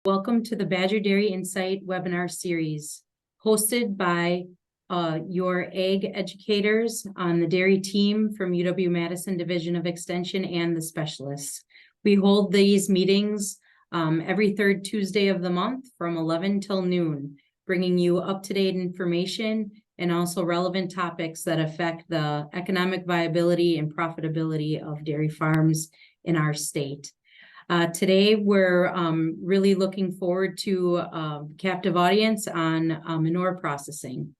Welcome to the Badger Dairy Insight webinar series, hosted by your ag educators on the dairy team from UW-Madison Division of Extension and the specialists. We hold these meetings every third Tuesday of the month from 11 till noon, bringing you up-to-date information and also relevant topics that affect the economic viability and profitability of dairy farms in our state. Today, we're really looking forward to a captive audience on manure processing.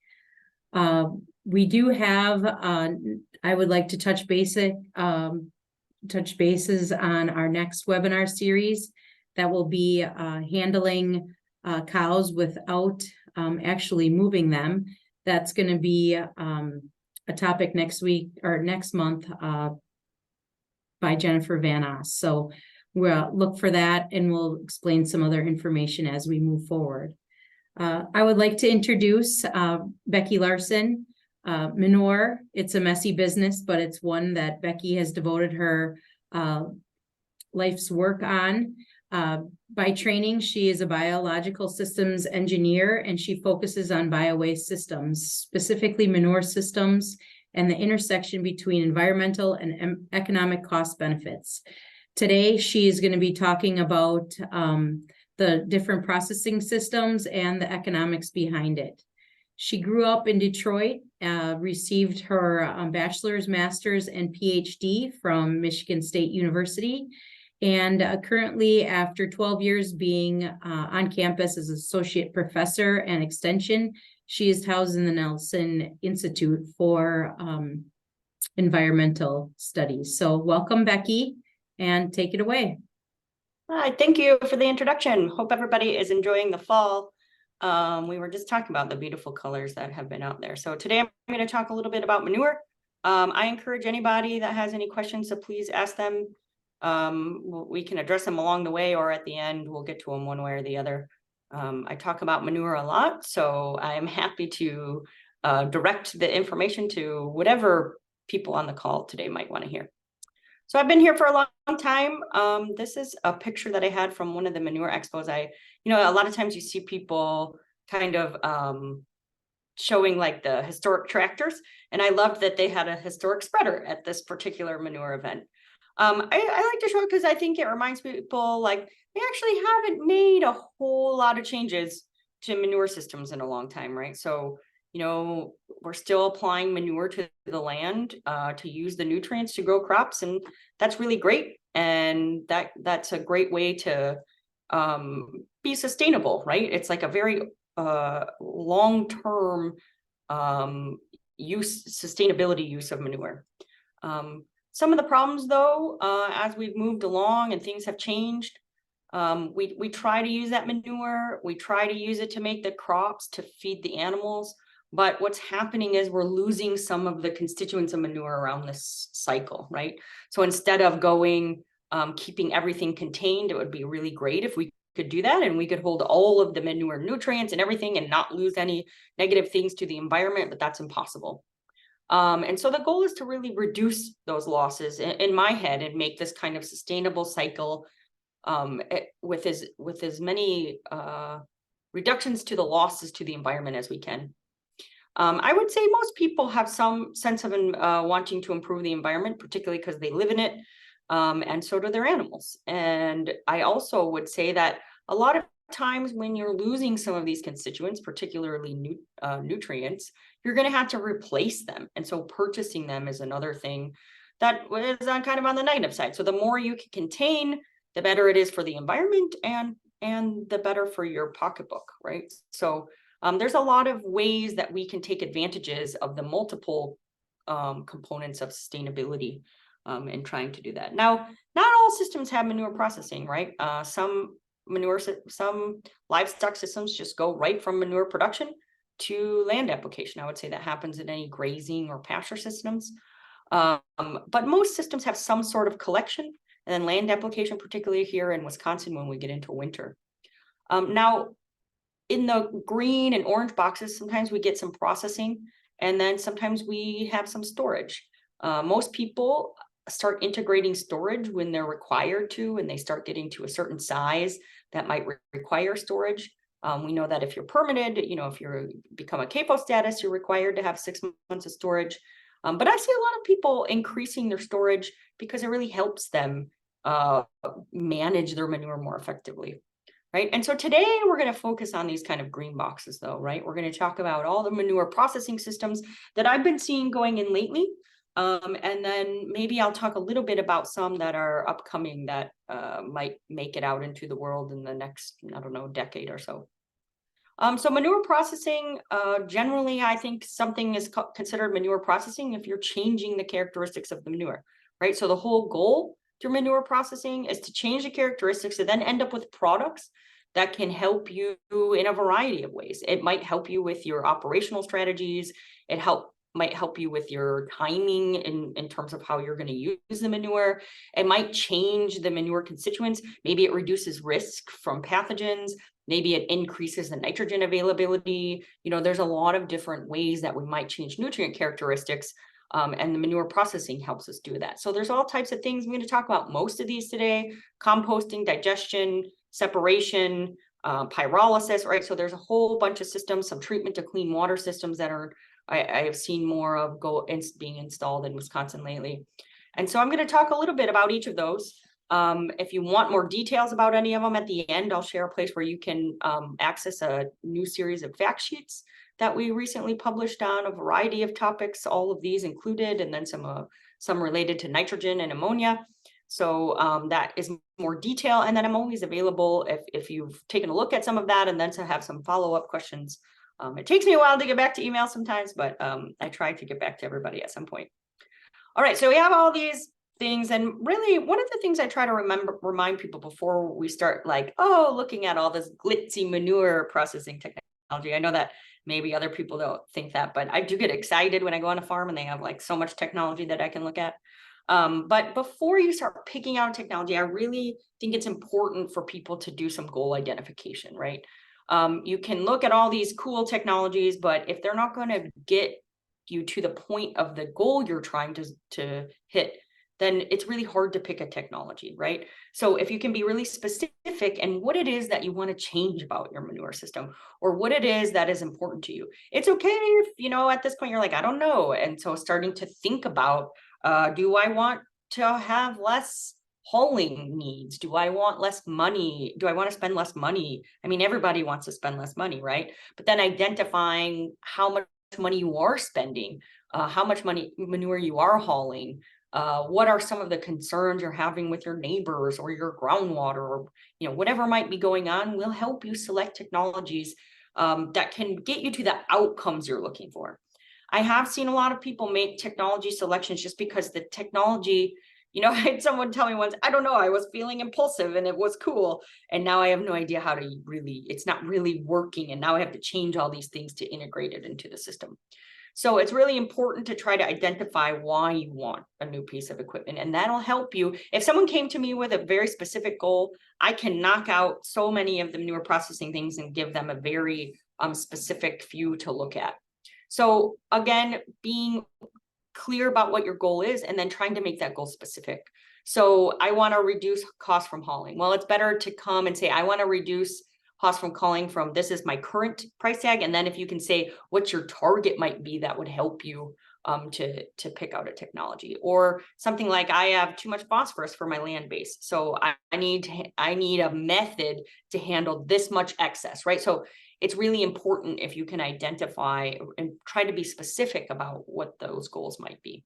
We do have, I would like to touch bases on our next webinar series that will be handling cows without actually moving them. That's going to be a topic next week or next month by Jennifer Van Oss. So we'll look for that and we'll explain some other information as we move forward. I would like to introduce Becky Larson. Manure, it's a messy business, but it's one that Becky has devoted her life's work on. By training, she is a biological systems engineer and she focuses on bio-waste systems, specifically manure systems and the intersection between environmental and economic cost benefits. Today, she is going to be talking about the different processing systems and the economics behind it. She grew up in Detroit, received her bachelor's, master's, and PhD from Michigan State University, and currently, after 12 years being on campus as associate professor and extension, she is housed in the Nelson Institute for Environmental Studies. So welcome, Becky. And take it away. Hi, thank you for the introduction. Hope everybody is enjoying the fall. We were just talking about the beautiful colors that have been out there. So today I'm going to talk a little bit about manure. I encourage anybody that has any questions to please ask them. We can address them along the way or at the end. We'll get to them one way or the other. I talk about manure a lot, so I'm happy to direct the information to whatever people on the call today might want to hear. So I've been here for a long time. This is a picture that I had from one of the manure expos. A lot of times you see people kind of showing like the historic tractors, and I loved that they had a historic spreader at this particular manure event. I like to show it because I think it reminds people like they actually haven't made a whole lot of changes to manure systems in a long time, right? So we're still applying manure to the land to use the nutrients to grow crops, and that's really great. And that's a great way to be sustainable, right? It's like a very long-term sustainability use of manure. Some of the problems, though, as we've moved along and things have changed, we try to use that manure. We try to use it to make the crops to feed the animals. But what's happening is we're losing some of the constituents of manure around this cycle, right? So instead of keeping everything contained, it would be really great if we could do that and we could hold all of the manure nutrients and everything and not lose any negative things to the environment, but that's impossible. And so the goal is to really reduce those losses in my head and make this kind of sustainable cycle with as many reductions to the losses to the environment as we can. I would say most people have some sense of wanting to improve the environment, particularly because they live in it, and so do their animals. And I also would say that a lot of times when you're losing some of these constituents, particularly nutrients, you're going to have to replace them. And so purchasing them is another thing that is kind of on the negative side. So the more you can contain, the better it is for the environment and the better for your pocketbook, right? So there's a lot of ways that we can take advantages of the multiple components of sustainability in trying to do that. Now, not all systems have manure processing, right? Some livestock systems just go right from manure production to land application. I would say that happens in any grazing or pasture systems. But most systems have some sort of collection and then land application, particularly here in Wisconsin when we get into winter. Now, in the green and orange boxes, sometimes we get some processing, and then sometimes we have some storage. Most people start integrating storage when they're required to, and they start getting to a certain size. that might require storage. We know that if you're permitted, if you become a CAPO status, you're required to have 6 months of storage. But I see a lot of people increasing their storage because it really helps them manage their manure more effectively. Right. And so today we're going to focus on these kind of green boxes, though, right? We're going to talk about all the manure processing systems that I've been seeing going in lately. And then maybe I'll talk a little bit about some that are upcoming that might make it out into the world in the next, I don't know, decade or so. So manure processing, generally, I think something is considered manure processing if you're changing the characteristics of the manure, right? So the whole goal through manure processing is to change the characteristics and then end up with products that can help you in a variety of ways. It might help you with your operational strategies. It might help you with your timing in terms of how you're going to use the manure. It might change the manure constituents. Maybe it reduces risk from pathogens. Maybe it increases the nitrogen availability. There's a lot of different ways that we might change nutrient characteristics. And the manure processing helps us do that. So there's all types of things. I'm going to talk about most of these today: composting, digestion, separation, pyrolysis, right? So there's a whole bunch of systems, some treatment to clean water systems that I have seen more of being installed in Wisconsin lately. And so I'm going to talk a little bit about each of those. If you want more details about any of them at the end, I'll share a place where you can access a new series of fact sheets that we recently published on a variety of topics, all of these included, and then some related to nitrogen and ammonia. So that is more detail. And then I'm always available if you've taken a look at some of that and then to have some follow-up questions. It takes me a while to get back to email sometimes, but I try to get back to everybody at some point. All right, so we have all these things, and really one of the things I try to remind people before we start looking at all this glitzy manure processing technology. I know that maybe other people don't think that, but I do get excited when I go on a farm and they have so much technology that I can look at. But before you start picking out technology, I really think it's important for people to do some goal identification, right? You can look at all these cool technologies, but if they're not going to get you to the point of the goal you're trying to hit, then it's really hard to pick a technology, right? So if you can be really specific and what it is that you want to change about your manure system, or what it is that is important to you, it's okay if, at this point you're like, I don't know. And so starting to think about, do I want to have less hauling needs? Do I want less money? Do I want to spend less money? I mean, everybody wants to spend less money, right? But then identifying how much money you are spending, how much manure you are hauling, what are some of the concerns you're having with your neighbors or your groundwater, or whatever might be going on, will help you select technologies that can get you to the outcomes you're looking for. I have seen a lot of people make technology selections just because the technology, I had someone tell me once, I don't know, I was feeling impulsive and it was cool, and now I have no idea how to it's not really working, and now I have to change all these things to integrate it into the system. So it's really important to try to identify why you want a new piece of equipment, and that'll help you. If someone came to me with a very specific goal, I can knock out so many of the manure processing things and give them a very specific few to look at. So again, being clear about what your goal is and then trying to make that goal specific. So I want to reduce costs from hauling. Well, it's better to come and say, I want to reduce costs from hauling from this is my current price tag. And then if you can say what your target might be, that would help you to pick out a technology. Or something like, I have too much phosphorus for my land base, so I need a method to handle this much excess, right? So it's really important if you can identify and try to be specific about what those goals might be.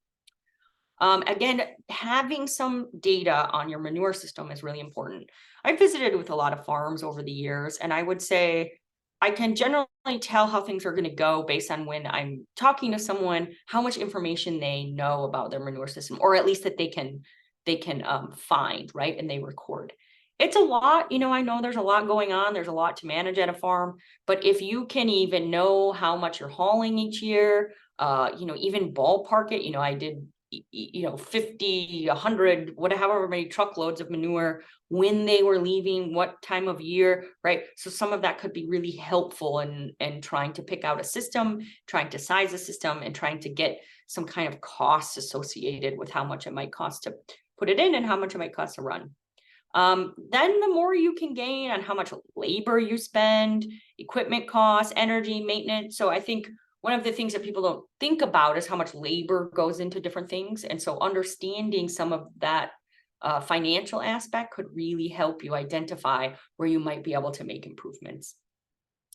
Again, having some data on your manure system is really important. I visited with a lot of farms over the years, and I would say I can generally tell how things are going to go based on when I'm talking to someone, how much information they know about their manure system, or at least that they can find, right? And they record. It's a lot, I know there's a lot going on. There's a lot to manage at a farm, but if you can even know how much you're hauling each year, even ballpark it, I did 50, 100, however many truckloads of manure, when they were leaving, what time of year, right? So some of that could be really helpful in trying to pick out a system, trying to size a system, and trying to get some kind of costs associated with how much it might cost to put it in and how much it might cost to run. then the more you can gain on how much labor you spend, equipment costs, energy, maintenance. So I think one of the things that people don't think about is how much labor goes into different things. And so understanding some of that financial aspect could really help you identify where you might be able to make improvements.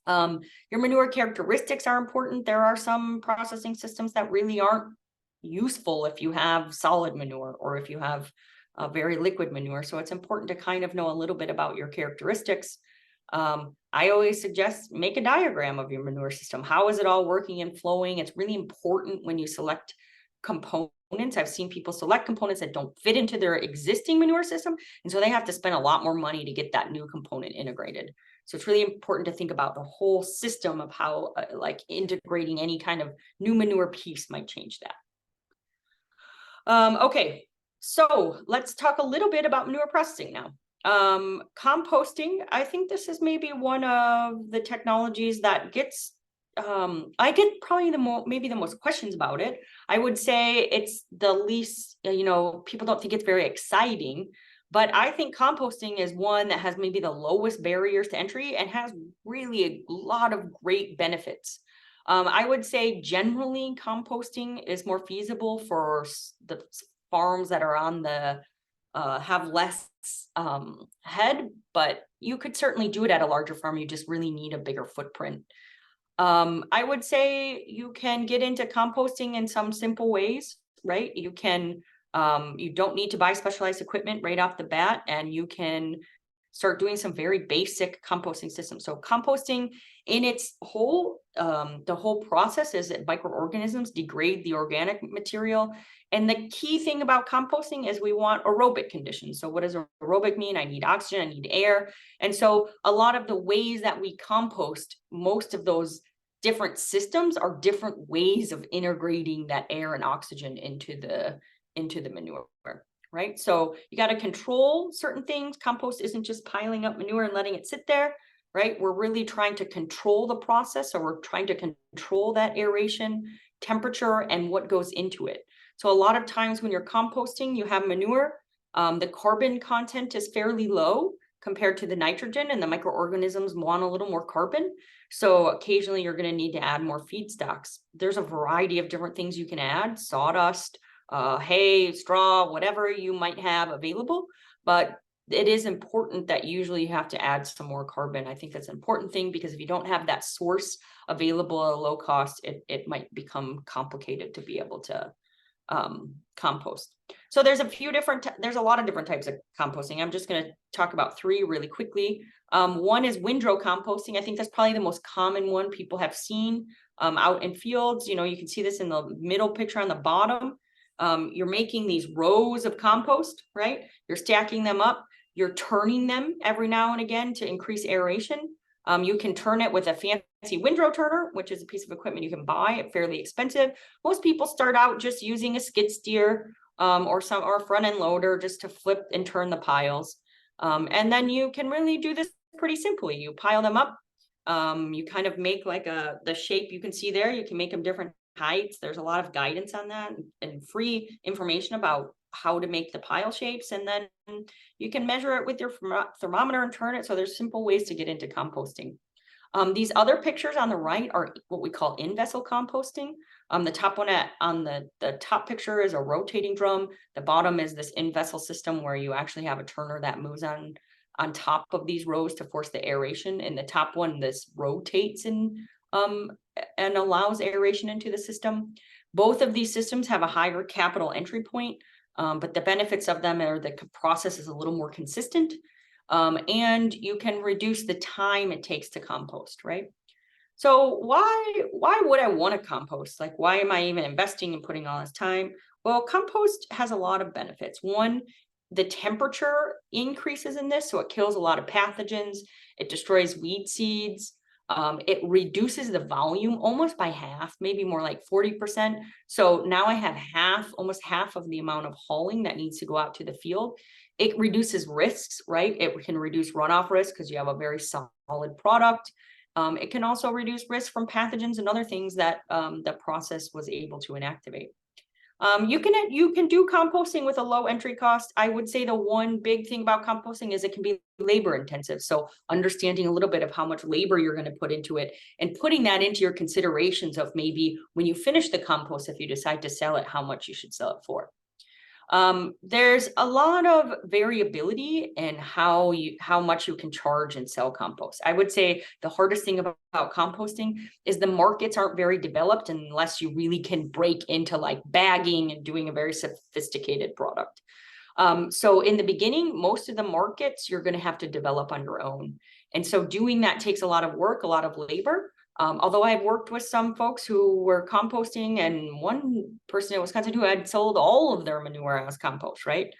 Your manure characteristics are important. There are some processing systems that really aren't useful if you have solid manure or if you have very liquid manure. So it's important to kind of know a little bit about your characteristics. I always suggest make a diagram of your manure system. How is it all working and flowing? It's really important when you select components. I've seen people select components that don't fit into their existing manure system. And so they have to spend a lot more money to get that new component integrated. So it's really important to think about the whole system of how like integrating any kind of new manure piece might change that. Okay, so let's talk a little bit about manure processing now. Composting, I think this is maybe one of the technologies that gets, I get probably maybe the most questions about it. I would say it's the least, people don't think it's very exciting, but I think composting is one that has maybe the lowest barriers to entry and has really a lot of great benefits. I would say generally composting is more feasible for the farms that are on the have less head, but you could certainly do it at a larger farm. You just really need a bigger footprint. I would say you can get into composting in some simple ways, right? You can, you don't need to buy specialized equipment right off the bat, and you can start doing some very basic composting systems. So composting in its whole, the whole process is that microorganisms degrade the organic material. And the key thing about composting is we want aerobic conditions. So what does aerobic mean? I need oxygen, I need air. And so a lot of the ways that we compost, most of those different systems are different ways of integrating that air and oxygen into the manure. Right? So you got to control certain things. Compost isn't just piling up manure and letting it sit there, right? We're really trying to control the process. So we're trying to control that aeration, temperature, and what goes into it. So a lot of times when you're composting, you have manure, the carbon content is fairly low compared to the nitrogen, and the microorganisms want a little more carbon. So occasionally you're going to need to add more feedstocks. There's a variety of different things you can add, sawdust, hay, straw, whatever you might have available, but it is important that usually you have to add some more carbon. I think that's an important thing because if you don't have that source available at a low cost, it might become complicated to be able to compost. So there's a lot of different types of composting. I'm just going to talk about three really quickly. One is windrow composting. I think that's probably the most common one people have seen out in fields. You can see this in the middle picture on the bottom. You're making these rows of compost, right? You're stacking them up. You're turning them every now and again to increase aeration. You can turn it with a fancy windrow turner, which is a piece of equipment you can buy, fairly expensive. Most people start out just using a skid steer or a front end loader just to flip and turn the piles. And then you can really do this pretty simply. You pile them up. You kind of make like the shape you can see there. You can make them different heights. There's a lot of guidance on that and free information about how to make the pile shapes. And then you can measure it with your thermometer and turn it. So there's simple ways to get into composting. These other pictures on the right are what we call in-vessel composting. The top one on the top picture is a rotating drum. The bottom is this in-vessel system where you actually have a turner that moves on top of these rows to force the aeration. And the top one, this rotates and allows aeration into the system. Both of these systems have a higher capital entry point, but the benefits of them are the process is a little more consistent, and you can reduce the time it takes to compost, right? So why would I want to compost? Like, why am I even investing in putting all this time? Well, compost has a lot of benefits. One, the temperature increases in this, so it kills a lot of pathogens. It destroys weed seeds. It reduces the volume almost by half, maybe more like 40%. So now I have almost half of the amount of hauling that needs to go out to the field. It reduces risks, right? It can reduce runoff risk because you have a very solid product. It can also reduce risk from pathogens and other things that the process was able to inactivate. You can do composting with a low entry cost. I would say the one big thing about composting is it can be labor intensive. So understanding a little bit of how much labor you're going to put into it and putting that into your considerations of maybe when you finish the compost, if you decide to sell it, how much you should sell it for. There's a lot of variability in how much you can charge and sell compost. I would say the hardest thing about composting is the markets aren't very developed unless you really can break into like bagging and doing a very sophisticated product. So in the beginning, most of the markets you're going to have to develop on your own. And so doing that takes a lot of work, a lot of labor. Although I've worked with some folks who were composting, and one person in Wisconsin who had sold all of their manure as compost, right?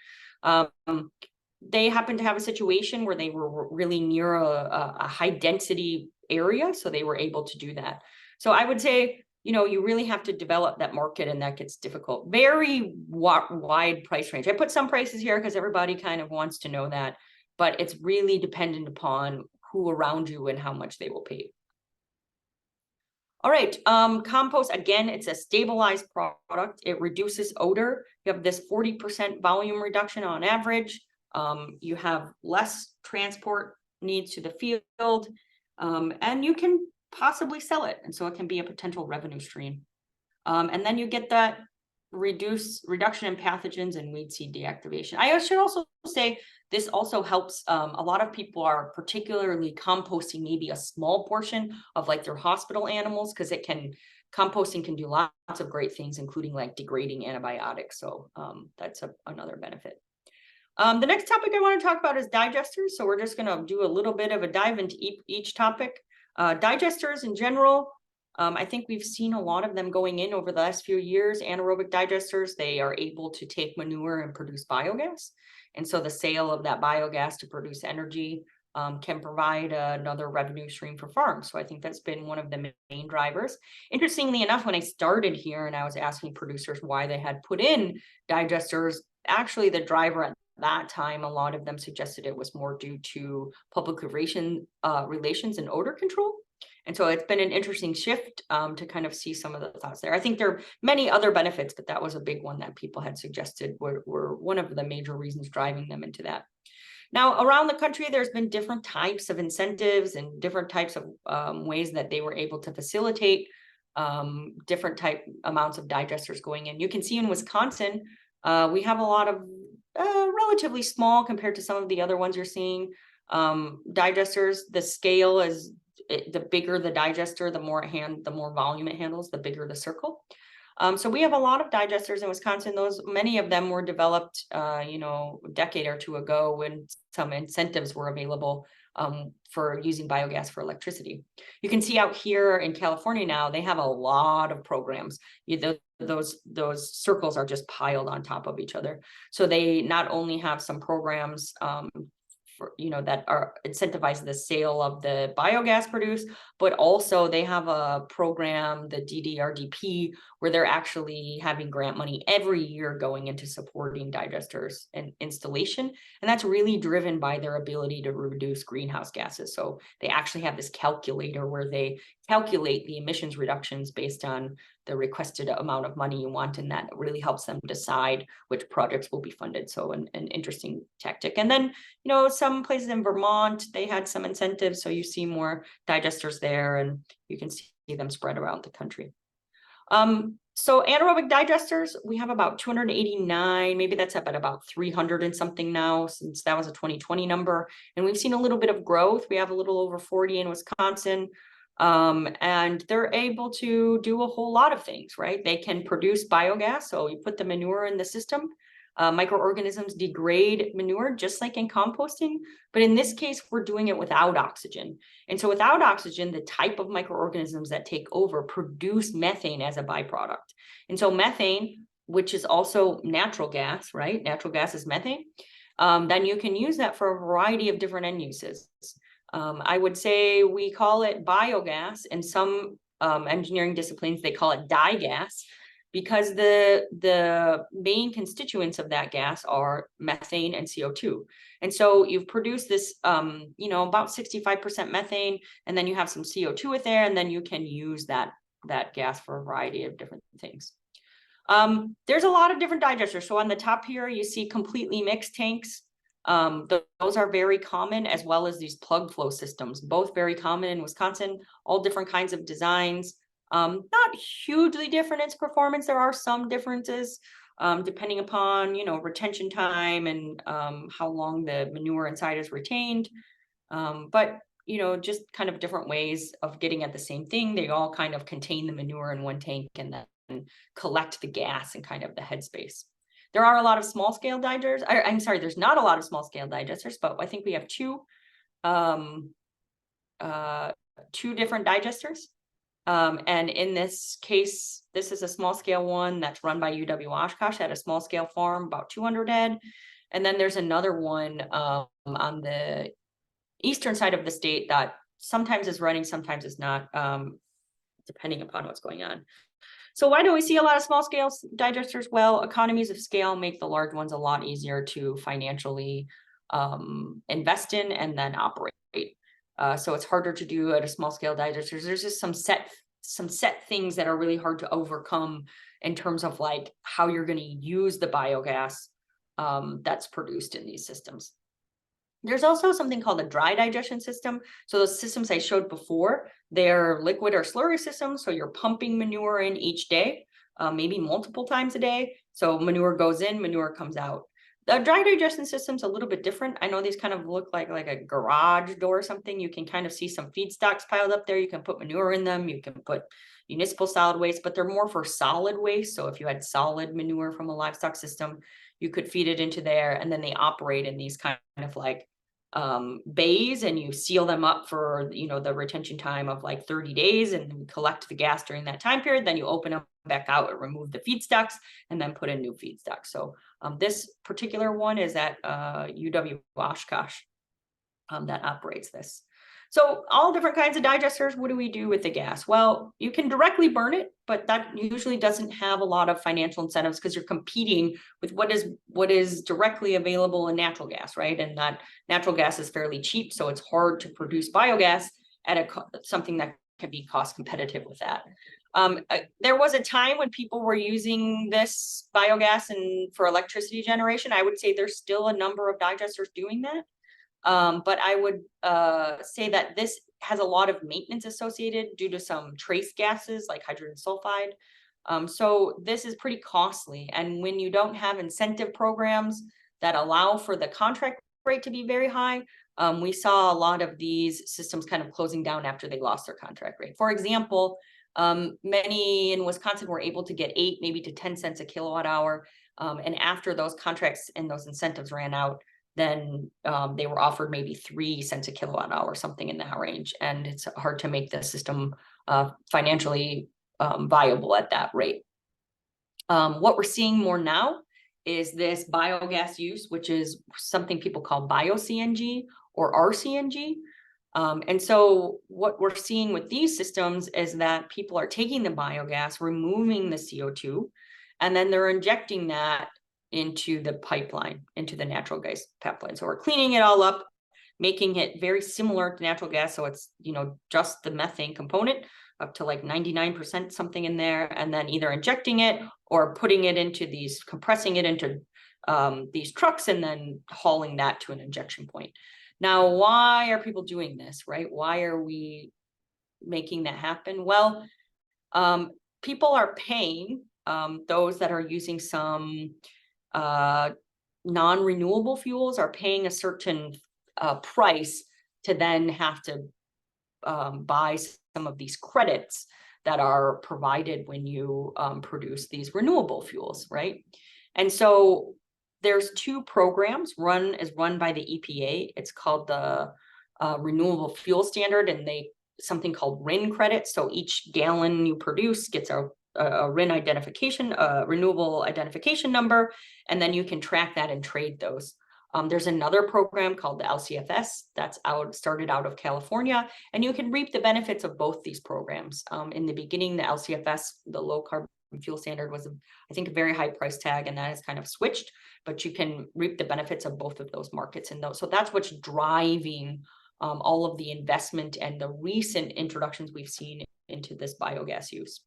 They happened to have a situation where they were really near a high density area, so they were able to do that. So I would say, you really have to develop that market, and that gets difficult. Very wide price range. I put some prices here because everybody kind of wants to know that, but it's really dependent upon who around you and how much they will pay. All right, compost, again, it's a stabilized product. It reduces odor. You have this 40% volume reduction on average. You have less transport needs to the field, and you can possibly sell it. And so it can be a potential revenue stream. And then you get that reduction in pathogens and weed seed deactivation. I should also say this also helps. A lot of people are particularly composting maybe a small portion of like their hospital animals, because composting can do lots of great things, including like degrading antibiotics. So that's another benefit. The next topic I want to talk about is digesters. So we're just going to do a little bit of a dive into each topic. Digesters in general, I think we've seen a lot of them going in over the last few years. Anaerobic digesters, they are able to take manure and produce biogas. And so the sale of that biogas to produce energy can provide another revenue stream for farms. So I think that's been one of the main drivers. Interestingly enough, when I started here and I was asking producers why they had put in digesters, actually the driver at that time, a lot of them suggested it was more due to public relations and odor control. And so it's been an interesting shift to kind of see some of the thoughts there. I think there are many other benefits, but that was a big one that people had suggested were one of the major reasons driving them into that. Now, around the country, there's been different types of incentives and different types of ways that they were able to facilitate different type amounts of digesters going in. You can see in Wisconsin, we have a lot of relatively small compared to some of the other ones you're seeing. Digesters, the scale is the bigger the digester, the more volume it handles, the bigger the circle. So we have a lot of digesters in Wisconsin. Many of them were developed, a decade or two ago when some incentives were available for using biogas for electricity. You can see out here in California now, they have a lot of programs. Those circles are just piled on top of each other. So they not only have some programs that are incentivize the sale of the biogas produced, but also they have a program, the DDRDP, where they're actually having grant money every year going into supporting digesters and installation. And that's really driven by their ability to reduce greenhouse gases. So they actually have this calculator where they calculate the emissions reductions based on the requested amount of money you want, and that really helps them decide which projects will be funded. So an interesting tactic. And then, some places in Vermont, they had some incentives. So you see more digesters there, and you can see them spread around the country. So anaerobic digesters, we have about 289, maybe that's up at about 300 and something now, since that was a 2020 number. And we've seen a little bit of growth. We have a little over 40 in Wisconsin. And they're able to do a whole lot of things, right? They can produce biogas. So you put the manure in the system. Microorganisms degrade manure just like in composting, but in this case, we're doing it without oxygen. And so without oxygen, the type of microorganisms that take over produce methane as a byproduct. And so methane, which is also natural gas, right? Natural gas is methane. Then you can use that for a variety of different end uses. I would say we call it biogas. In some engineering disciplines, they call it dye gas, because the main constituents of that gas are methane and CO2. And so you've produced this, about 65% methane, and then you have some CO2 with there, and then you can use that gas for a variety of different things. There's a lot of different digesters. So on the top here, you see completely mixed tanks. Those are very common, as well as these plug flow systems, both very common in Wisconsin, all different kinds of designs. Not hugely different in performance. There are some differences, depending upon, retention time and how long the manure inside is retained. But just kind of different ways of getting at the same thing. They all kind of contain the manure in one tank and then collect the gas in kind of the headspace. There are a lot of small scale digesters. I'm sorry, there's not a lot of small scale digesters, but I think we have two different digesters. And in this case, this is a small scale one that's run by UW Oshkosh at a small scale farm, about 200 head. And then there's another one on the eastern side of the state that sometimes is running, sometimes is not, depending upon what's going on. So why do we see a lot of small scale digesters? Well, economies of scale make the large ones a lot easier to financially invest in and then operate. So it's harder to do at a small scale digester. There's just some set things that are really hard to overcome in terms of like how you're going to use the biogas that's produced in these systems. There's also something called a dry digestion system. So those systems I showed before, they're liquid or slurry systems. So you're pumping manure in each day, maybe multiple times a day. So manure goes in, manure comes out. The dry digestion system's a little bit different. I know these kind of look like a garage door or something. You can kind of see some feedstocks piled up there. You can put manure in them. You can put municipal solid waste, but they're more for solid waste. So if you had solid manure from a livestock system, you could feed it into there, and then they operate in these kind of like bays, and you seal them up for the retention time of like 30 days and collect the gas during that time period. Then you open them back out and remove the feedstocks and then put in new feedstocks. So this particular one is at UW Oshkosh that operates this. So all different kinds of digesters. What do we do with the gas? Well, you can directly burn it, but that usually doesn't have a lot of financial incentives because you're competing with what is directly available in natural gas, right? And that natural gas is fairly cheap, so it's hard to produce biogas at something that can be cost competitive with that. There was a time when people were using this biogas for electricity generation. I would say there's still a number of digesters doing that. But I would say that this has a lot of maintenance associated due to some trace gases like hydrogen sulfide. So this is pretty costly. And when you don't have incentive programs that allow for the contract rate to be very high, we saw a lot of these systems kind of closing down after they lost their contract rate. For example, many in Wisconsin were able to get 8, maybe to 10 cents a kilowatt hour. And after those contracts and those incentives ran out, then they were offered maybe 3 cents a kilowatt hour, something in that range. And it's hard to make the system financially viable at that rate. What we're seeing more now is this biogas use, which is something people call bio-CNG or RCNG. And so what we're seeing with these systems is that people are taking the biogas, removing the CO2, and then they're injecting that into the pipeline, into the natural gas pipeline. So we're cleaning it all up, making it very similar to natural gas. So it's, just the methane component up to like 99% something in there, and then either injecting it or putting it into compressing it into these trucks and then hauling that to an injection point. Now, why are people doing this, right? Why are we making that happen? Well, people are paying those that are using some non-renewable fuels are paying a certain price to then have to buy some of these credits that are provided when you produce these renewable fuels, right? And so there's 2 programs. One is run by the EPA. It's called the Renewable Fuel Standard, and something called RIN credits. So each gallon you produce gets a RIN identification, renewable identification number, and then you can track that and trade those. There's another program called the LCFS that's started out of California, and you can reap the benefits of both these programs. In the beginning, the LCFS, the low carbon fuel standard, was, I think, a very high price tag, and that has kind of switched, but you can reap the benefits of both of those markets. And so that's what's driving all of the investment and the recent introductions we've seen into this biogas use.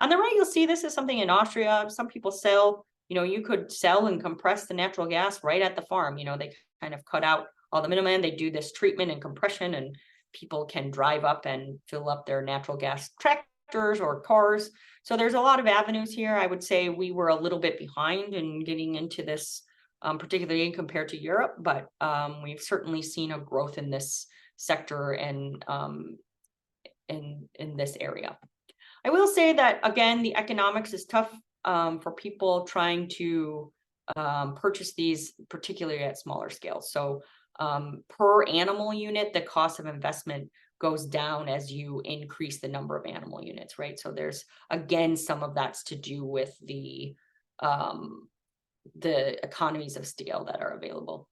On the right, you'll see this is something in Austria. Some people sell, you could sell and compress the natural gas right at the farm. They kind of cut out all the middlemen. They do this treatment and compression, and people can drive up and fill up their natural gas tractors or cars. So there's a lot of avenues here. I would say we were a little bit behind in getting into this, particularly compared to Europe, but we've certainly seen a growth in this sector and in this area. I will say that, again, the economics is tough for people trying to purchase these, particularly at smaller scales. So per animal unit, the cost of investment goes down as you increase the number of animal units, right? So there's, again, some of that's to do with the economies of scale that are available.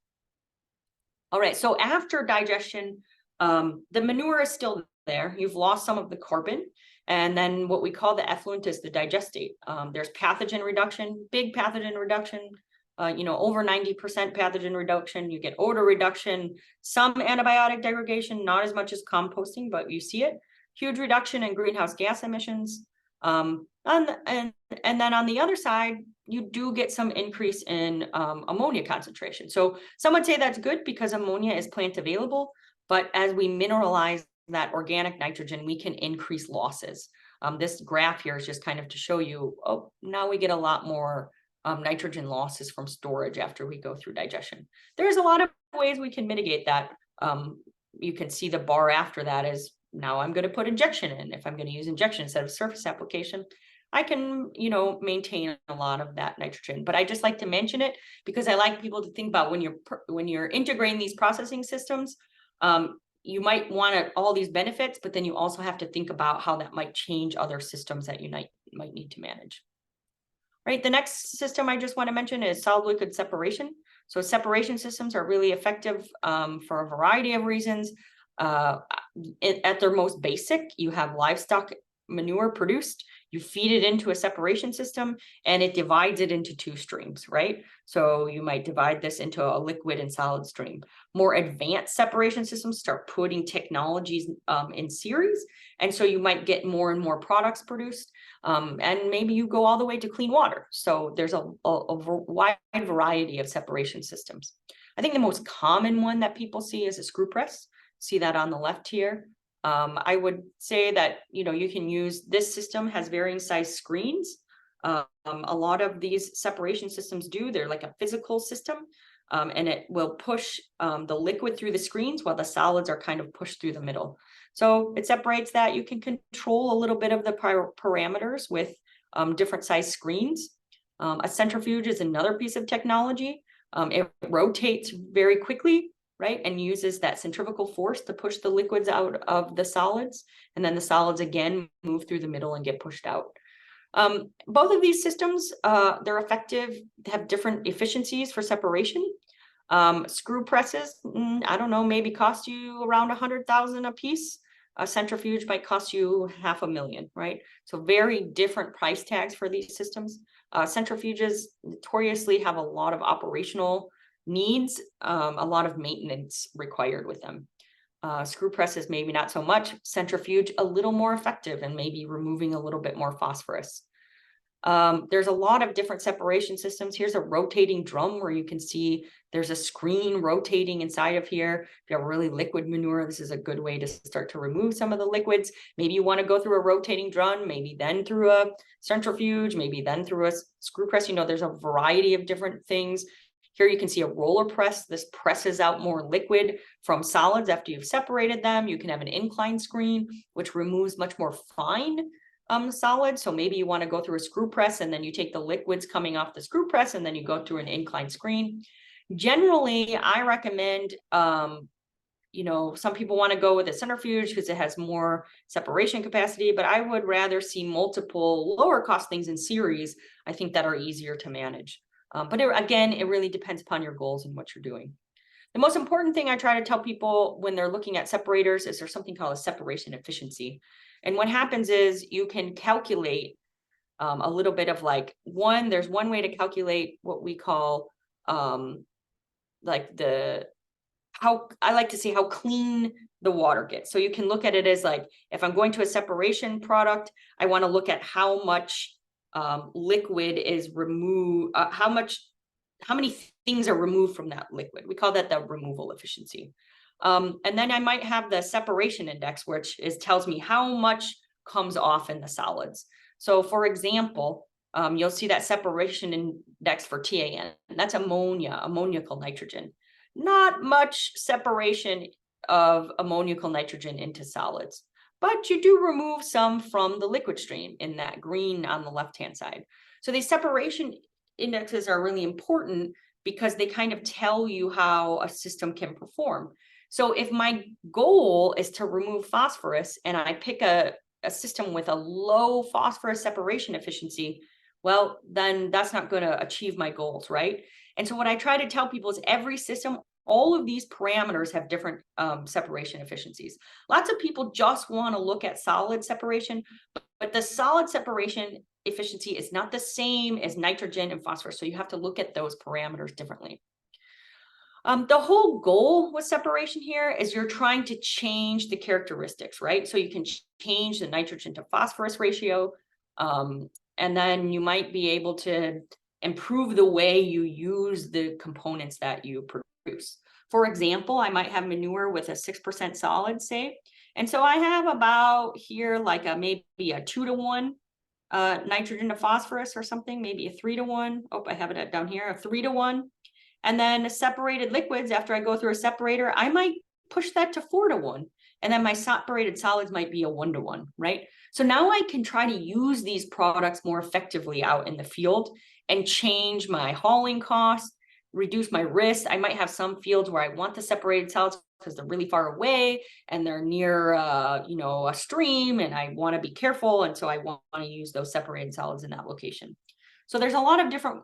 All right, so after digestion, the manure is still there. You've lost some of the carbon. And then what we call the effluent is the digestate. There's pathogen reduction, big pathogen reduction, over 90% pathogen reduction. You get odor reduction, some antibiotic degradation, not as much as composting, but you see it. Huge reduction in greenhouse gas emissions. And then on the other side, you do get some increase in ammonia concentration. So some would say that's good because ammonia is plant available, but as we mineralize that organic nitrogen, we can increase losses. This graph here is just kind of to show you, now we get a lot more nitrogen losses from storage after we go through digestion. There's a lot of ways we can mitigate that. You can see the bar after that is, now I'm going to put injection in. If I'm going to use injection instead of surface application, I can, maintain a lot of that nitrogen. But I just like to mention it because I like people to think about when you're integrating these processing systems, you might want all these benefits, but then you also have to think about how that might change other systems that you might need to manage. Right. The next system I just want to mention is solid liquid separation. So separation systems are really effective for a variety of reasons. At their most basic, you have livestock manure produced, you feed it into a separation system, and it divides it into two streams, right? So you might divide this into a liquid and solid stream. More advanced separation systems start putting technologies in series, and so you might get more and more products produced, and maybe you go all the way to clean water. So there's a wide variety of separation systems. I think the most common one that people see is a screw press. See that on the left here. I would say that, you can use this system, has varying size screens. A lot of these separation systems they're like a physical system, and it will push the liquid through the screens while the solids are kind of pushed through the middle. So it separates that. You can control a little bit of the parameters with different size screens. A centrifuge is another piece of technology. It rotates very quickly, right, and uses that centrifugal force to push the liquids out of the solids, and then the solids again move through the middle and get pushed out. Both of these systems, they're effective, have different efficiencies for separation. Screw presses, I don't know, maybe cost you around $100,000 a piece. A centrifuge might cost you $500,000, right? So very different price tags for these systems. Centrifuges notoriously have a lot of operational needs, a lot of maintenance required with them. Screw presses, maybe not so much. Centrifuge, a little more effective and maybe removing a little bit more phosphorus. There's a lot of different separation systems. Here's a rotating drum where you can see there's a screen rotating inside of here. If you have really liquid manure, this is a good way to start to remove some of the liquids. Maybe you want to go through a rotating drum, maybe then through a centrifuge, maybe then through a screw press. There's a variety of different things. Here you can see a roller press. This presses out more liquid from solids after you've separated them. You can have an incline screen, which removes much more fine solids. So maybe you want to go through a screw press and then you take the liquids coming off the screw press and then you go through an incline screen. Generally, I recommend, some people want to go with a centrifuge because it has more separation capacity, but I would rather see multiple lower cost things in series, I think, that are easier to manage. But again, it really depends upon your goals and what you're doing. The most important thing I try to tell people when they're looking at separators is there's something called a separation efficiency. And what happens is you can calculate a little bit of there's one way to calculate what we call like the I like to see how clean the water gets. So you can look at it as like, if I'm going to a separation product, I want to look at how much liquid is removed, how many things are removed from that liquid. We call that the removal efficiency. And then I might have the separation index, which tells me how much comes off in the solids. So for example, you'll see that separation index for TAN, and that's ammoniacal nitrogen. Not much separation of ammoniacal nitrogen into solids, but you do remove some from the liquid stream in that green on the left-hand side. So these separation indexes are really important because they kind of tell you how a system can perform. So if my goal is to remove phosphorus and I pick a system with a low phosphorus separation efficiency, well, then that's not going to achieve my goals, right? And so what I try to tell people is every system, all of these parameters have different separation efficiencies. Lots of people just want to look at solid separation, but the solid separation efficiency is not the same as nitrogen and phosphorus. So you have to look at those parameters differently. The whole goal with separation here is you're trying to change the characteristics, right? So you can change the nitrogen to phosphorus ratio, and then you might be able to improve the way you use the components that you produce. For example, I might have manure with a 6% solid, say, and so I have about here like maybe a 2-to-1 nitrogen to phosphorus or something, maybe a 3-to-1. Oh, I have it down here, a 3-to-1. And then separated liquids, after I go through a separator, I might push that to 4-to-1. And then my separated solids might be a 1-to-1, right? So now I can try to use these products more effectively out in the field and change my hauling costs, reduce my risk. I might have some fields where I want the separated solids because they're really far away and they're near, a stream, and I want to be careful. And so I want to use those separated solids in that location. So there's a lot of different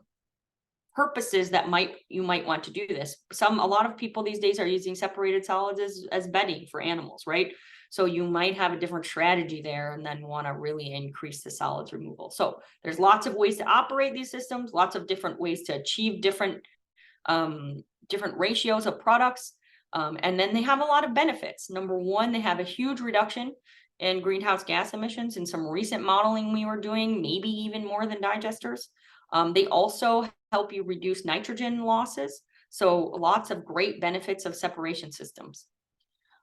purposes that you might want to do this. A lot of people these days are using separated solids as bedding for animals, right? So you might have a different strategy there and then want to really increase the solids removal. So there's lots of ways to operate these systems, lots of different ways to achieve different ratios of products. And then they have a lot of benefits. Number one, they have a huge reduction in greenhouse gas emissions. In some recent modeling we were doing, maybe even more than digesters. They also help you reduce nitrogen losses. So lots of great benefits of separation systems.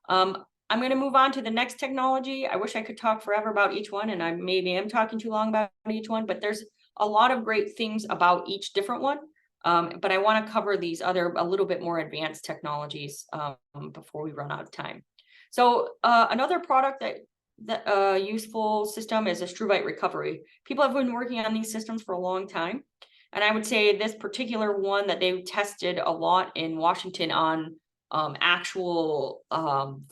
I'm going to move on to the next technology. I wish I could talk forever about each one, and I maybe am talking too long about each one, but there's a lot of great things about each different one. But I want to cover these other a little bit more advanced technologies before we run out of time. So another product that useful system is a Struvite recovery. People have been working on these systems for a long time. And I would say this particular one that they've tested a lot in Washington on actual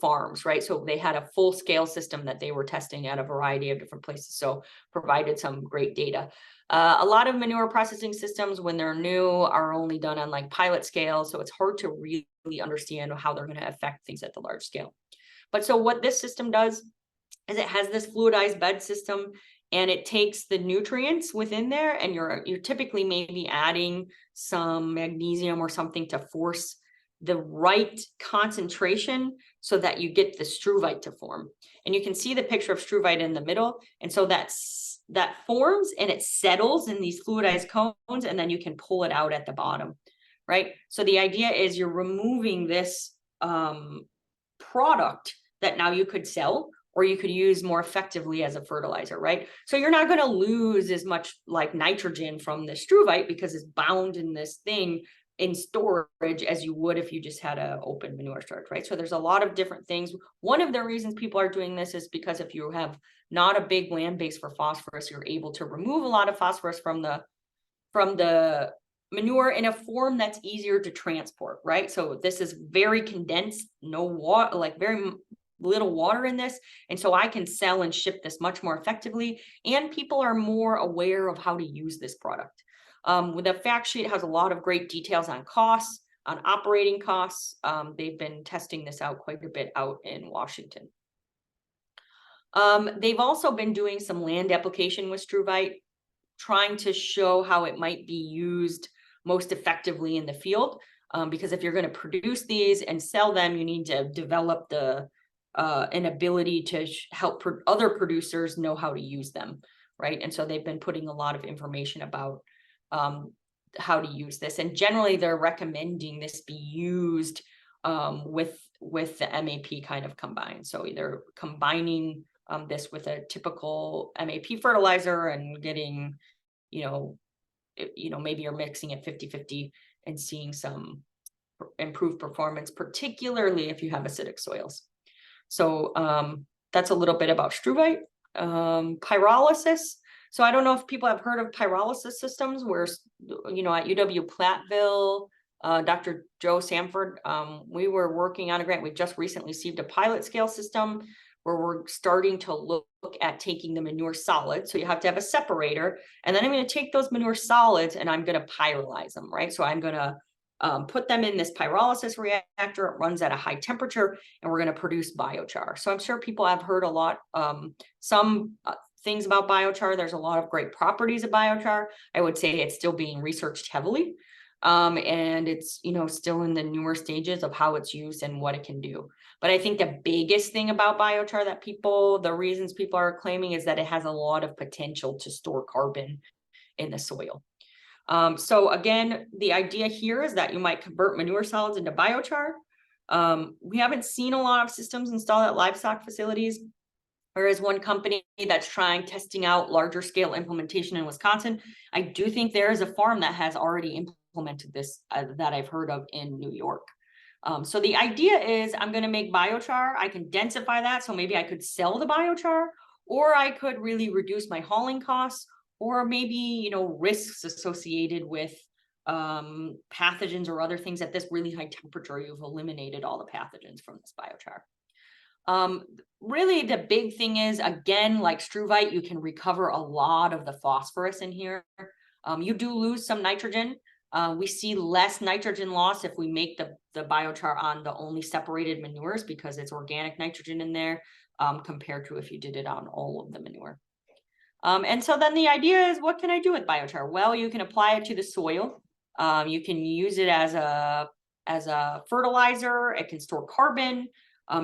farms, right? So they had a full scale system that they were testing at a variety of different places. So provided some great data. A lot of manure processing systems, when they're new, are only done on like pilot scale. So it's hard to really understand how they're going to affect things at the large scale. But so what this system does is it has this fluidized bed system, and it takes the nutrients within there, and you're typically maybe adding some magnesium or something to force the right concentration so that you get the struvite to form. And you can see the picture of struvite in the middle. And so that forms and it settles in these fluidized cones, and then you can pull it out at the bottom, right? So the idea is you're removing this product that now you could sell, or you could use more effectively as a fertilizer, right? So you're not going to lose as much like nitrogen from the struvite because it's bound in this thing in storage as you would if you just had an open manure storage, right? So there's a lot of different things. One of the reasons people are doing this is because if you have not a big land base for phosphorus, you're able to remove a lot of phosphorus from the manure in a form that's easier to transport, right? So this is very condensed, no water, like very little water in this. And so I can sell and ship this much more effectively. And people are more aware of how to use this product. With the fact sheet has a lot of great details on costs, on operating costs. They've been testing this out quite a bit out in Washington. They've also been doing some land application with Struvite, trying to show how it might be used most effectively in the field. Because if you're going to produce these and sell them, you need to develop an ability to help other producers know how to use them, right? And so they've been putting a lot of information about how to use this, and generally they're recommending this be used with the MAP kind of combined. So either combining this with a typical MAP fertilizer and getting, maybe you're mixing it 50-50 and seeing some improved performance, particularly if you have acidic soils. So that's a little bit about Struvite. Pyrolysis. So I don't know if people have heard of pyrolysis systems where, at UW-Platteville, Dr. Joe Sanford, we were working on a grant. We just recently received a pilot scale system where we're starting to look at taking the manure solids. So you have to have a separator, and then I'm going to take those manure solids and I'm going to pyrolyze them, right? So I'm going to put them in this pyrolysis reactor. It runs at a high temperature, and we're going to produce biochar. So I'm sure people have heard a lot, some things about biochar. There's a lot of great properties of biochar. I would say it's still being researched heavily. And it's, still in the newer stages of how it's used and what it can do. But I think the biggest thing about biochar the reasons people are claiming is that it has a lot of potential to store carbon in the soil. So again, the idea here is that you might convert manure solids into biochar. We haven't seen a lot of systems installed at livestock facilities. There is one company that's testing out larger scale implementation in Wisconsin. I do think there is a farm that has already implemented this that I've heard of in New York. So the idea is I'm going to make biochar. I can densify that. So maybe I could sell the biochar, or I could really reduce my hauling costs, or maybe, risks associated with pathogens or other things. At this really high temperature, you've eliminated all the pathogens from this biochar. Really the big thing is, again, like Struvite, you can recover a lot of the phosphorus in here. You do lose some nitrogen. We see less nitrogen loss if we make the biochar on the only separated manures, because it's organic nitrogen in there, compared to if you did it on all of the manure. And so then the idea is, what can I do with biochar? Well, you can apply it to the soil. You can use it as a fertilizer. It can store carbon.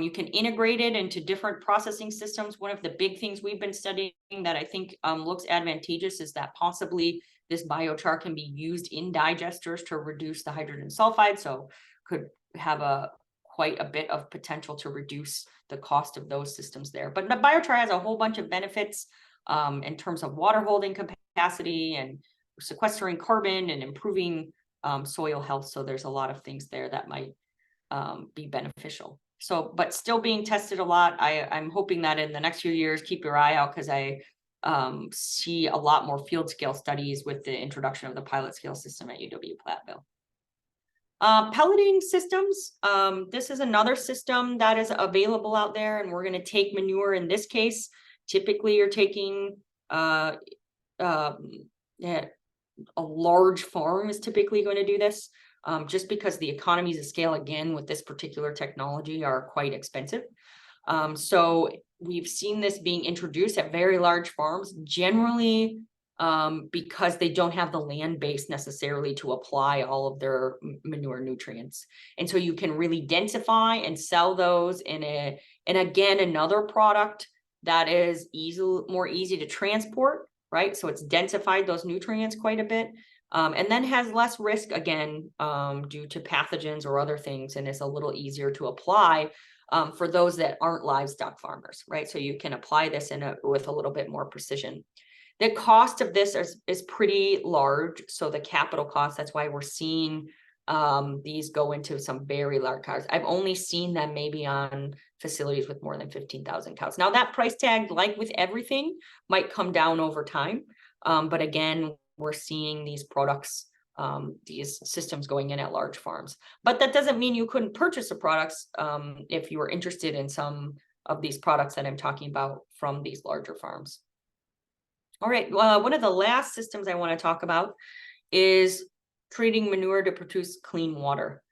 You can integrate it into different processing systems. One of the big things we've been studying that I think looks advantageous is that possibly this biochar can be used in digesters to reduce the hydrogen sulfide. So could have quite a bit of potential to reduce the cost of those systems there. But the biochar has a whole bunch of benefits in terms of water holding capacity and sequestering carbon and improving soil health. So there's a lot of things there that might be beneficial. So, but still being tested a lot. I'm hoping that in the next few years, keep your eye out, because I see a lot more field scale studies with the introduction of the pilot scale system at UW-Platteville. Pelleting systems. This is another system that is available out there, and we're going to take manure. In this case, typically you're taking a large farm is typically going to do this. Just because the economies of scale, again, with this particular technology are quite expensive. So we've seen this being introduced at very large farms, generally because they don't have the land base necessarily to apply all of their manure nutrients. And so you can really densify and sell those and again, another product that is more easy to transport, right? So it's densified those nutrients quite a bit. And then has less risk, again, due to pathogens or other things, and is a little easier to apply for those that aren't livestock farmers, right? So you can apply this with a little bit more precision. The cost of this is pretty large. So the capital cost, that's why we're seeing these go into some very large cows. I've only seen them maybe on facilities with more than 15,000 cows. Now that price tag, like with everything, might come down over time. But again, we're seeing these products, these systems going in at large farms. But that doesn't mean you couldn't purchase the products if you were interested in some of these products that I'm talking about from these larger farms. All right, one of the last systems I want to talk about is treating manure to produce clean water.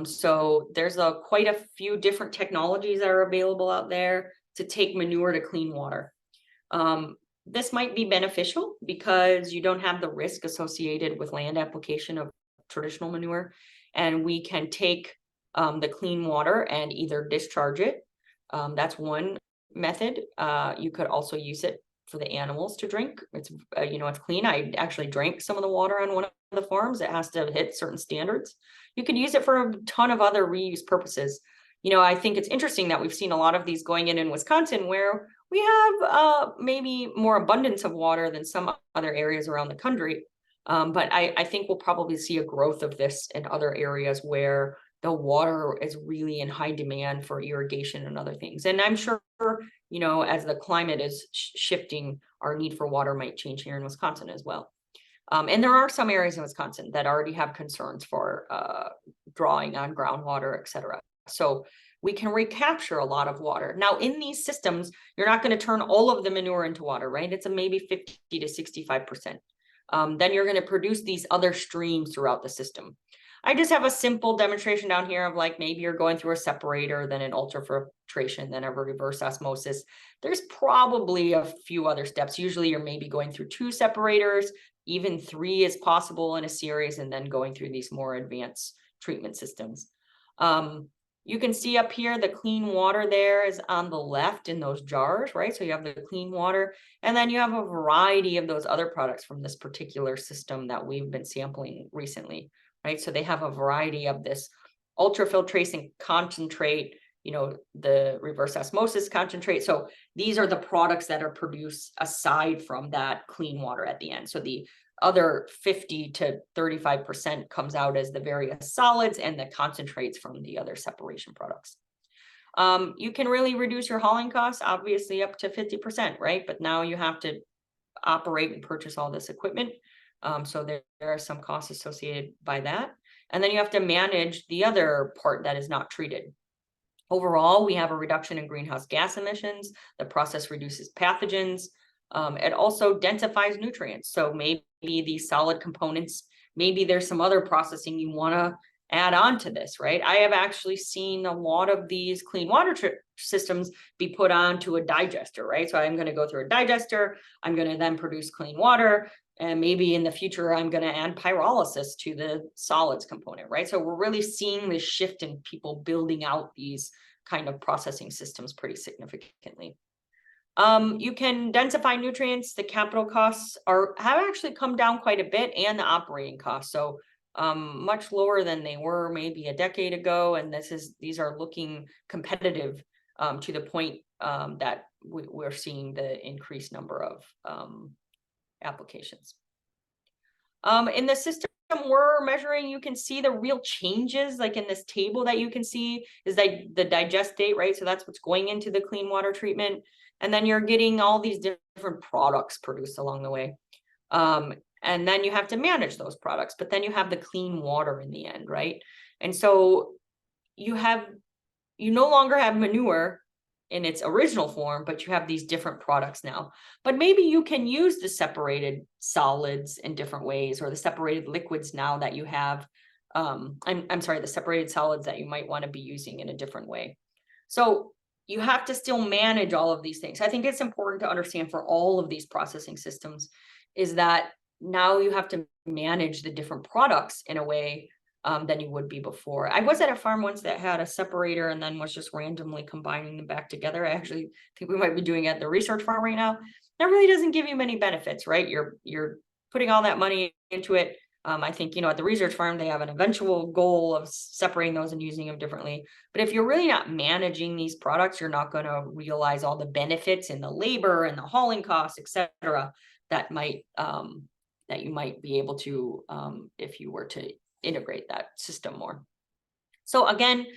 So there's quite a few different technologies that are available out there to take manure to clean water. This might be beneficial because you don't have the risk associated with land application of traditional manure. and we can take the clean water and either discharge it. That's one method. You could also use it for the animals to drink. It's it's clean. I actually drank some of the water on one of the farms. It has to hit certain standards. You could use it for a ton of other reuse purposes. I think it's interesting that we've seen a lot of these going in Wisconsin, where we have maybe more abundance of water than some other areas around the country. But I think we'll probably see a growth of this in other areas where the water is really in high demand for irrigation and other things. And I'm sure, as the climate is shifting, our need for water might change here in Wisconsin as well. And there are some areas in Wisconsin that already have concerns for drawing on groundwater, et cetera. So we can recapture a lot of water. Now, in these systems, you're not going to turn all of the manure into water, right? It's a maybe 50 to 65%. Then you're going to produce these other streams throughout the system. I just have a simple demonstration down here of like, maybe you're going through a separator, then an ultrafiltration, then a reverse osmosis. There's probably a few other steps. Usually you're maybe going through 2 separators, even 3 is possible in a series, and then going through these more advanced treatment systems. You can see up here, the clean water there is on the left in those jars, right? So you have the clean water, and then you have a variety of those other products from this particular system that we've been sampling recently, right? So they have a variety of this ultrafiltration concentrate, the reverse osmosis concentrate. So these are the products that are produced aside from that clean water at the end. So the other 50 to 35% comes out as the various solids and the concentrates from the other separation products. You can really reduce your hauling costs, obviously up to 50%, right? But now you have to operate and purchase all this equipment. So there are some costs associated by that. And then you have to manage the other part that is not treated. Overall, we have a reduction in greenhouse gas emissions. The process reduces pathogens. It also densifies nutrients. So maybe these solid components, maybe there's some other processing you want to add on to this, right? I have actually seen a lot of these clean water systems be put onto a digester, right? So I'm going to go through a digester. I'm going to then produce clean water. And maybe in the future, I'm going to add pyrolysis to the solids component, right? So we're really seeing this shift in people building out these kind of processing systems pretty significantly. You can densify nutrients. The capital costs have actually come down quite a bit, and the operating costs. So much lower than they were maybe a decade ago. And these are looking competitive to the point that we're seeing the increased number of applications. In the system we're measuring, you can see the real changes, like in this table that you can see is like the digest date, right? So that's what's going into the clean water treatment. And then you're getting all these different products produced along the way. And then you have to manage those products, but then you have the clean water in the end, right? And so you no longer have manure in its original form, but you have these different products now. But maybe you can use the separated solids in different ways, or the separated liquids now that you have. I'm sorry, the separated solids that you might want to be using in a different way. So you have to still manage all of these things. I think it's important to understand for all of these processing systems is that now you have to manage the different products in a way than you would be before. I was at a farm once that had a separator and then was just randomly combining them back together. I actually think we might be doing it at the research farm right now. That really doesn't give you many benefits, right? You're putting all that money into it. I think, at the research farm, they have an eventual goal of separating those and using them differently. But if you're really not managing these products, you're not going to realize all the benefits and the labor and the hauling costs, et cetera, that you might be able to if you were to integrate that system more. So again,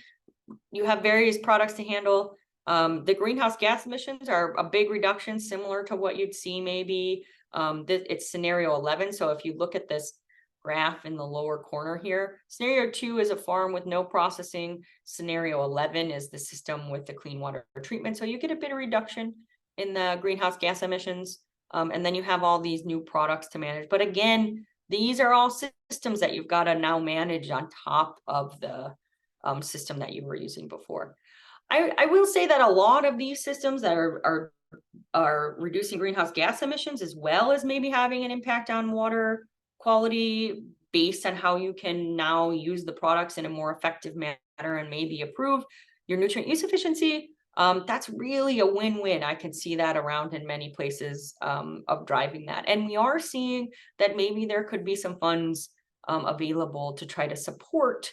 you have various products to handle. The greenhouse gas emissions are a big reduction, similar to what you'd see maybe. It's scenario 11. So if you look at this graph in the lower corner here, scenario 2 is a farm with no processing. Scenario 11 is the system with the clean water treatment. So you get a bit of reduction in the greenhouse gas emissions. And then you have all these new products to manage. But again, these are all systems that you've got to now manage on top of the system that you were using before. I will say that a lot of these systems that are reducing greenhouse gas emissions, as well as maybe having an impact on water quality, based on how you can now use the products in a more effective manner and maybe improve your nutrient use efficiency, that's really a win-win. I can see that around in many places of driving that. And we are seeing that maybe there could be some funds available to try to support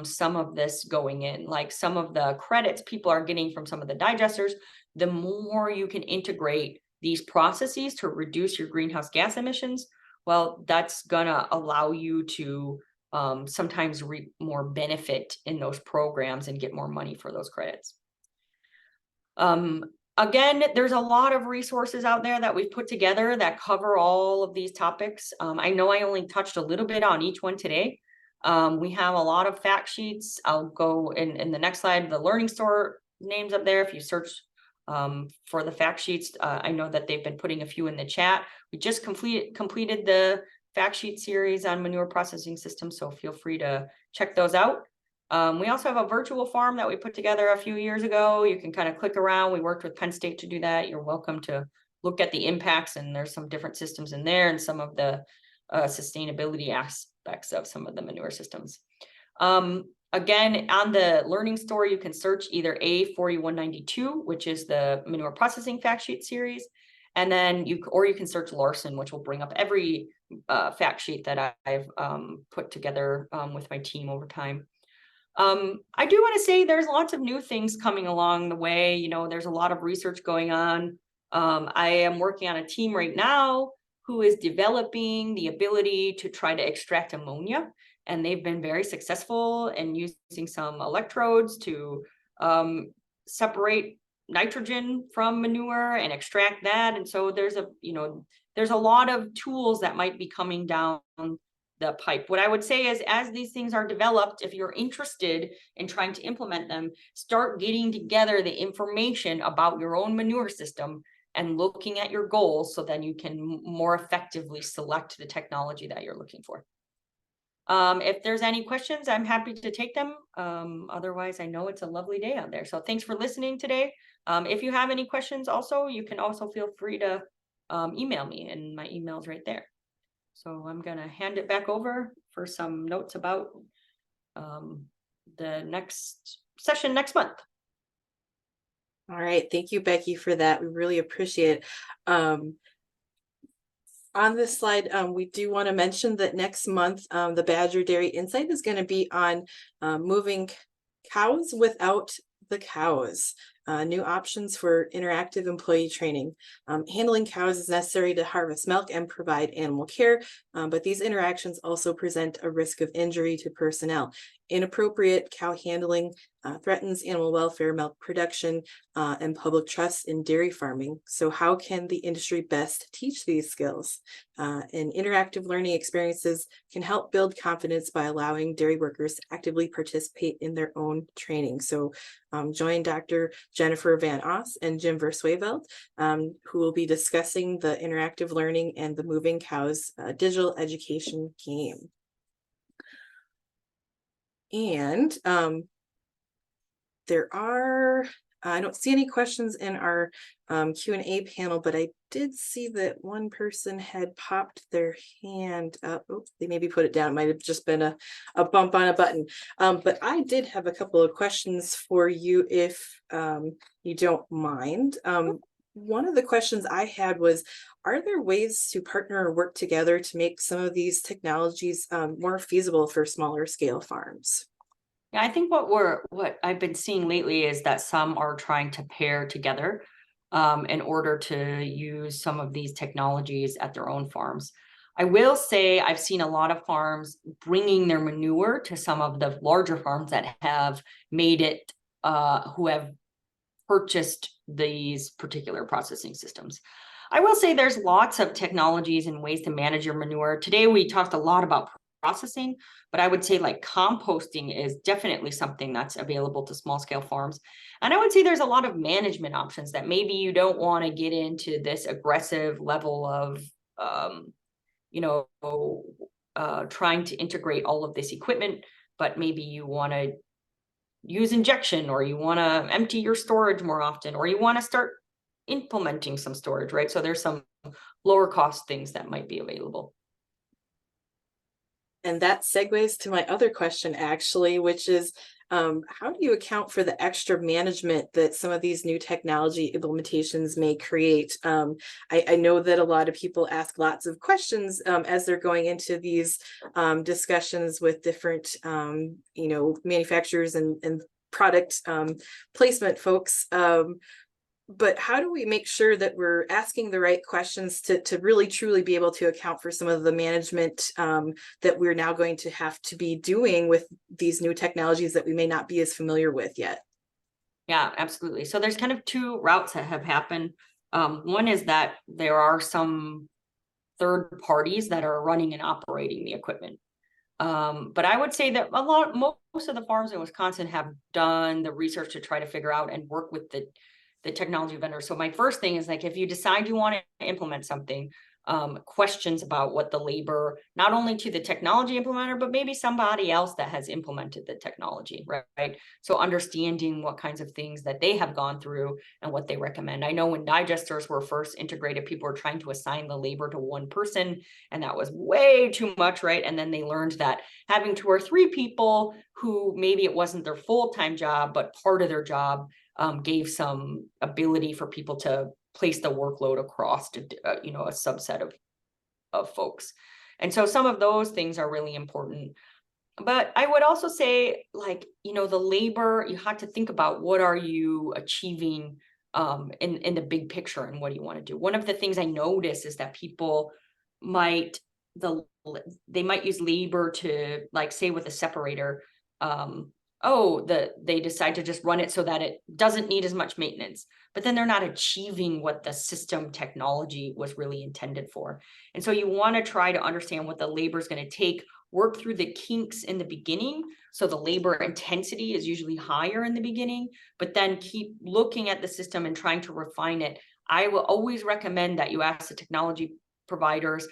some of this going in, like some of the credits people are getting from some of the digesters. The more you can integrate these processes to reduce your greenhouse gas emissions, well, that's gonna allow you to sometimes reap more benefit in those programs and get more money for those credits. Again, there's a lot of resources out there that we've put together that cover all of these topics. I know I only touched a little bit on each one today. We have a lot of fact sheets. I'll go in the next slide, the learning store names up there. If you search for the fact sheets, I know that they've been putting a few in the chat. We just completed the fact sheet series on manure processing systems, so feel free to check those out. We also have a virtual farm that we put together a few years ago. You can kind of click around. We worked with Penn State to do that. You're welcome to look at the impacts, and there's some different systems in there and some of the sustainability aspects of some of the manure systems. Again, on the learning store, you can search either A4192, which is the manure processing fact sheet series, and then you can search Larson, which will bring up every fact sheet that I've put together with my team over time. I do want to say there's lots of new things coming along the way. You know, there's a lot of research going on. I am working on a team right now who is developing the ability to try to extract ammonia. And they've been very successful in using some electrodes to separate nitrogen from manure and extract that. And so there's a lot of tools that might be coming down the pipe. What I would say is, as these things are developed, if you're interested in trying to implement them, start getting together the information about your own manure system and looking at your goals, so then you can more effectively select the technology that you're looking for. If there's any questions, I'm happy to take them. Otherwise, I know it's a lovely day out there. So thanks for listening today. If you have any questions also, you can also feel free to email me, and my email's right there. So I'm going to hand it back over for some notes about the next session next month. All right. Thank you, Becky, for that. We really appreciate it. On this slide, we do want to mention that next month, the Badger Dairy Insight is going to be on moving cows without the cows. New options for interactive employee training. Handling cows is necessary to harvest milk and provide animal care, but these interactions also present a risk of injury to personnel. Inappropriate cow handling threatens animal welfare, milk production, and public trust in dairy farming. So how can the industry best teach these skills? And interactive learning experiences can help build confidence by allowing dairy workers to actively participate in their own training. So join Dr. Jennifer Van Oss and Jim Versweveld, who will be discussing the interactive learning and the Moving Cows digital education game. And there are, I don't see any questions in our Q&A panel, but I did see that one person had popped their hand up. Oops, they maybe put it down. It might have just been a bump on a button. But I did have a couple of questions for you, if you don't mind. One of the questions I had was, are there ways to partner or work together to make some of these technologies more feasible for smaller scale farms? Yeah, I think what I've been seeing lately is that some are trying to pair together in order to use some of these technologies at their own farms. I will say I've seen a lot of farms bringing their manure to some of the larger farms that have made it, who have purchased these particular processing systems. I will say there's lots of technologies and ways to manage your manure. Today, we talked a lot about processing, but I would say like composting is definitely something that's available to small scale farms. And I would say there's a lot of management options that maybe you don't want to get into this aggressive level of, trying to integrate all of this equipment, but maybe you want to use injection, or you want to empty your storage more often, or you want to start implementing some storage, right? So there's some lower cost things that might be available. And that segues to my other question, actually, which is, how do you account for the extra management that some of these new technology implementations may create? I know that a lot of people ask lots of questions as they're going into these discussions with different, manufacturers and product placement folks. But how do we make sure that we're asking the right questions to really truly be able to account for some of the management that we're now going to have to be doing with these new technologies that we may not be as familiar with yet? Yeah, absolutely. So there's kind of two routes that have happened. One is that there are some third parties that are running and operating the equipment. But I would say that most of the farms in Wisconsin have done the research to try to figure out and work with the technology vendor. So my first thing is, like, if you decide you want to implement something, questions about what the labor, not only to the technology implementer, but maybe somebody else that has implemented the technology, right? So understanding what kinds of things that they have gone through and what they recommend. I know when digesters were first integrated, people were trying to assign the labor to one person, and that was way too much, right? And then they learned that having 2 or 3 people who maybe it wasn't their full-time job, but part of their job, gave some ability for people to place the workload across to, a subset of folks. And so some of those things are really important. But I would also say, like, the labor, you have to think about what are you achieving in the big picture and what do you want to do. One of the things I notice is that people might use labor to, like, say with a separator, they decide to just run it so that it doesn't need as much maintenance, but then they're not achieving what the system technology was really intended for. And so you want to try to understand what the labor is going to take, work through the kinks in the beginning. So the labor intensity is usually higher in the beginning, but then keep looking at the system and trying to refine it. I will always recommend that you ask the technology providers,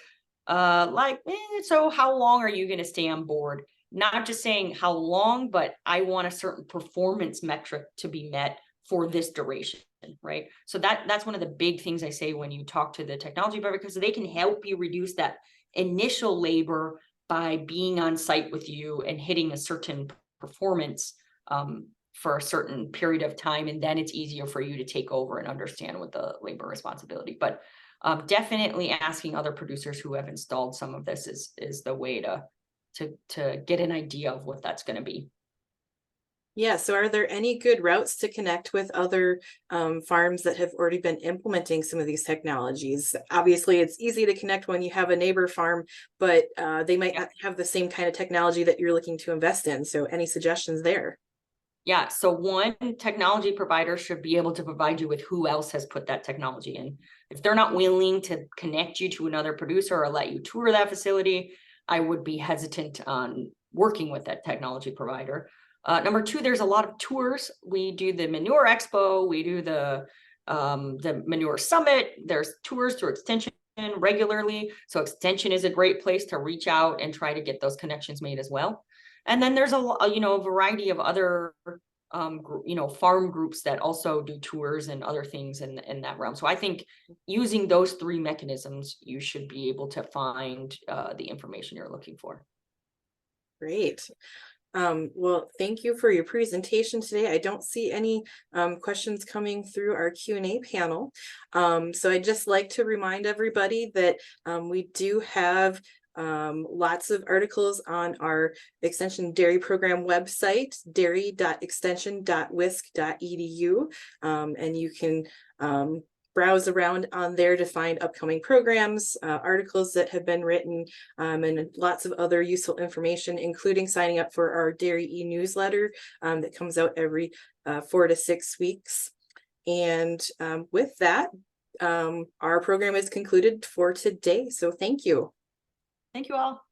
so how long are you going to stay on board? Not just saying how long, but I want a certain performance metric to be met for this duration, right? So that's one of the big things I say when you talk to the technology provider, because they can help you reduce that initial labor by being on site with you and hitting a certain performance for a certain period of time. And then it's easier for you to take over and understand what the labor responsibility. But definitely asking other producers who have installed some of this is the way to get an idea of what that's going to be. Yeah, so are there any good routes to connect with other farms that have already been implementing some of these technologies? Obviously, it's easy to connect when you have a neighbor farm, but they might not have the same kind of technology that you're looking to invest in. So any suggestions there? Yeah, so one technology provider should be able to provide you with who else has put that technology in. If they're not willing to connect you to another producer or let you tour that facility, I would be hesitant on working with that technology provider. Number 2, there's a lot of tours. We do the Manure Expo, we do the Manure Summit. There's tours through Extension regularly. So Extension is a great place to reach out and try to get those connections made as well. And then there's a variety of other farm groups that also do tours and other things in that realm. So I think using those 3 mechanisms, you should be able to find the information you're looking for. Great. Well, thank you for your presentation today. I don't see any questions coming through our Q&A panel. So I'd just like to remind everybody that we do have lots of articles on our Extension Dairy Program website, dairy.extension.wisc.edu, and you can browse around on there to find upcoming programs, articles that have been written, and lots of other useful information, including signing up for our Dairy e-newsletter that comes out every 4 to 6 weeks. And with that, our program is concluded for today. So thank you. Thank you all.